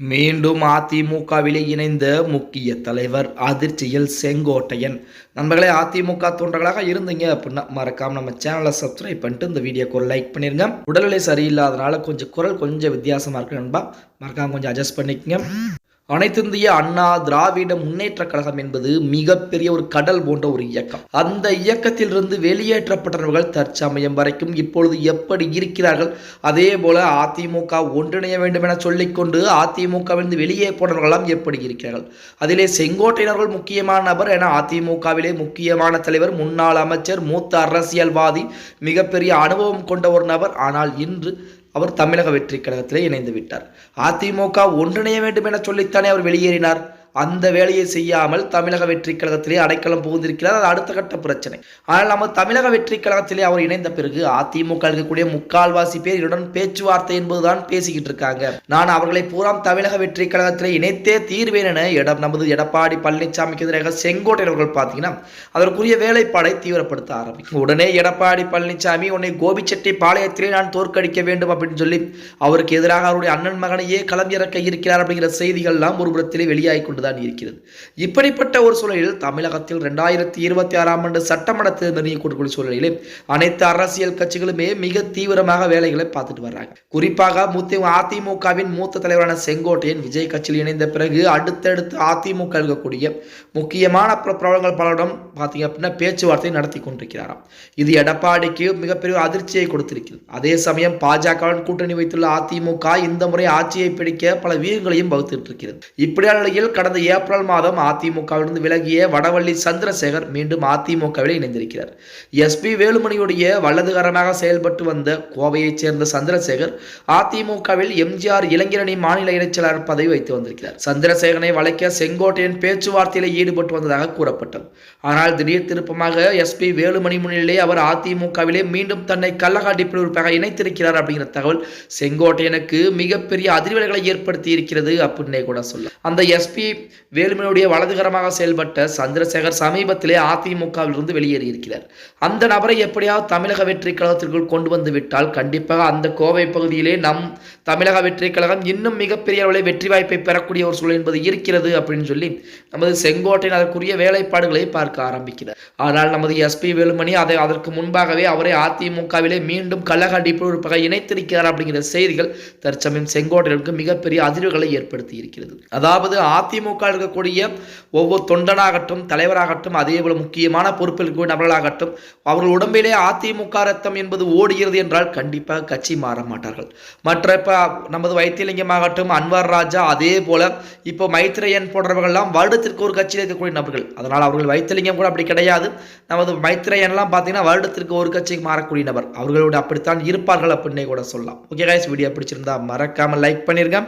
மீண்டும் அதிமுகவிலே இணைந்த முக்கிய தலைவர் அதிர்ச்சியில் செங்கோட்டையன். நண்பர்களே, அதிமுக தொண்டர்களாக இருந்தீங்க அப்படின்னா மறக்காம நம்ம சேனலை சப்ஸ்கிரைப் பண்ணிட்டு இந்த வீடியோக்கு ஒரு லைக் பண்ணிருங்க. உடல்நிலை சரியில்லாதனால குரல் கொஞ்சம் வித்தியாசமா இருக்கு நண்பா, மறக்காம கொஞ்சம் அட்ஜஸ்ட் பண்ணிக்கங்க. அனைத்திந்திய அண்ணா திராவிட முன்னேற்ற கழகம் என்பது மிகப்பெரிய ஒரு கடல் போன்ற ஒரு இயக்கம். அந்த இயக்கத்திலிருந்து வெளியேற்றப்பட்டவர்கள் தற்சமயம் வரைக்கும் இப்பொழுது எப்படி இருக்கிறார்கள், அதே போல அதிமுக ஒன்றிணைய வேண்டும் என சொல்லிக்கொண்டு அதிமுகவிலிருந்து வெளியே போனவர்களெல்லாம் எப்படி இருக்கிறார்கள். அதிலே செங்கோட்டையினர்கள் முக்கியமான நபர் என அதிமுகவிலே முக்கியமான தலைவர், முன்னாள் அமைச்சர், மூத்த அரசியல்வாதி, மிகப்பெரிய அனுபவம் கொண்ட ஒரு நபர். ஆனால் இன்று அவர் தமிழக வெற்றி கழகத்திலே இணைந்து விட்டார். அதிமுக ஒன்றிணைய வேண்டும் என சொல்லித்தானே அவர் வெளியேறினார். அந்த வேலையை செய்யாமல் தமிழக வெற்றி கழகத்திலே அடைக்கலம் புகுந்திருக்கிறார். அது அடுத்த கட்ட பிரச்சனை. ஆனால் நம்ம தமிழக வெற்றி கழகத்திலே அவர் இணைந்த பிறகு அதிமுக இருக்கக்கூடிய முக்கால்வாசி பேர் இதனுடன் பேச்சுவார்த்தை என்பதுதான் பேசிக்கிட்டு இருக்காங்க. நான் அவர்களை பூரா தமிழக வெற்றி கழகத்திலே இணைத்தே தீர்வேன் என நமது எடப்பாடி பழனிசாமிக்கு எதிராக செங்கோட்டையர்கள் பார்த்தீங்கன்னா அதற்குரிய வேலைப்பாடை தீவிரப்படுத்த ஆரம்பிக்கும். உடனே எடப்பாடி பழனிசாமி உன்னை கோபிச்செட்டி பாளையத்திலே நான் தோற்கடிக்க வேண்டும் அப்படின்னு சொல்லி அவருக்கு எதிராக அவருடைய அண்ணன் மகனையே களம் இறக்க இருக்கிறார் அப்படிங்கிற செய்திகள் எல்லாம் ஒரு புறத்திலே வெளியாகி கொண்டு தான் இருக்கிறது. இப்படிப்பட்ட ஒரு சூழலில் தமிழகத்தில் 2026 ஆண்டு சட்டமன்ற தேர்தல் நிர்ணயிக்கக்கூடிய சூழலிலே அனைத்து அரசியல் கட்சிகளுமே மிக தீவிரமாக வேலைகளை பார்த்துட்டு வர்றாங்க. குறிப்பாக அதிமுகவின் மூத்த தலைவரான செங்கோட்டையன் விஜய் கட்சியில் இணைந்த பிறகு அடுத்தடுத்து அதிமுக இருக்கக்கூடிய முக்கியமான பிரபலங்கள் பலரிடம் பார்த்தீங்க அப்படின்னா பேச்சுவார்த்தை நடத்தி கொண்டிருக்கிறாராம். இது எடப்பாடிக்கு மிகப்பெரிய அதிர்ச்சியை கொடுத்திருக்கிறது. அதே சமயம் பாஜகவுடன் கூட்டணி வைத்துள்ள அதிமுக இந்த முறை ஆட்சியை பிடிக்க பல வியூகங்களையும் வகுத்துட்டு இருக்கிறது. இப்படியான நிலையில் கடந்த ஏப்ரல் மாதம் அதிமுகவிலிருந்து விலகிய வடவள்ளி சந்திரசேகர் மீண்டும் அதிமுகவில் இணைந்திருக்கிறார். எஸ்பி வேலுமணியுடைய வலதுகரமாக செயல்பட்டு வந்த கோவையைச் சேர்ந்த சந்திரசேகர் அதிமுகவில் எம்ஜிஆர் இளைஞரணி மாநில இணைச்சலாளர் பதவி வைத்து வந்திருக்கிறார். சந்திரசேகரனை வளைக்க செங்கோட்டையன் பேச்சுவார்த்தையில் ஈடுபட்டு வந்ததாக கூறப்பட்டது. ஆனால் திடீர் திருப்பமாக எஸ்பி வேலுமணி முன்னிலே அவர் அதிமுகவிலே மீண்டும் தன்னை கள்ளக்காட்டி உறுப்பினராக இணைத்திருக்கிறார் அப்படிங்கிற தகவல் செங்கோட்டையனுக்கு மிகப்பெரிய அதிர்வலைகளை ஏற்படுத்தி இருக்கிறது அப்படின்னே கூட சொல்லலாம். அந்த எஸ்பி வேலுமணியுடைய வலதுகரமாக செயல்பட்ட சந்திரசேகர் சமீபத்திலே அதிமுகவிலிருந்து வெளியேறி இருக்கிறார். அந்த நபரை எப்படியாவது தமிழக வெற்றி கழகத்திற்குள் கொண்டு வந்து விட்டால் கண்டிப்பாக அந்த கோவை பகுதியிலே நம் தமிழக வெற்றி கழகம் இன்னும் மிகப்பெரிய அளவில் வெற்றி வாய்ப்பை பெறக்கூடிய ஒரு சூழல் என்பது இருக்கிறது அப்படின்னு சொல்லி நமது செங்கோட்டையன் அதற்குரிய வேலைப்பாடுகளை பார்க்க ஆரம்பிக்கிறார். ஆனால் நமது எஸ்பி வேலுமணி அதற்கு முன்பாகவே அவரை அதிமுகவிலே மீண்டும் கள்ளக்காட்டி உறுப்பினராக இணைத்திருக்கிறார் அப்படிங்கிற செய்திகள் தற்சமயம் செங்கோட்டையனுக்கு மிகப்பெரிய அதிர்வுகளை ஏற்படுத்தி இருக்கிறது. அதாவது அதிமுக இருக்கக்கூடிய ஒவ்வொரு தொண்டனாகட்டும் தலைவராகட்டும் அதேபோல முக்கியமான பொறுப்பில் இருக்கக்கூடிய நபர்களாகட்டும் அவர்கள் உடம்பிலே அதிமுக ரத்தம் என்பது ஓடுகிறது என்றால் கண்டிப்பாக கட்சி மாற மாட்டார்கள். மற்ற நமது வைத்தியலிங்கமாகட்டும் அன்வர் ராஜா அதே போல இப்போ மைத்ரேயன் போன்றவர்கள்லாம் வருடத்திற்கு ஒரு கட்சியில் இருக்கக்கூடிய நபர்கள். அதனால் அவர்கள் வைத்தியலிங்கம் கூட அப்படி கிடையாது. நமது மைத்ரேயன்லாம் பார்த்தீங்கன்னா வருடத்திற்கு ஒரு கட்சிக்கு மாறக்கூடிய நபர். அவர்களோடு அப்படித்தான் இருப்பார்கள் அப்படின்னே கூட சொல்லலாம். ஓகே கைஸ், வீடியோ பிடிச்சிருந்தா மறக்காம லைக் பண்ணிருங்க.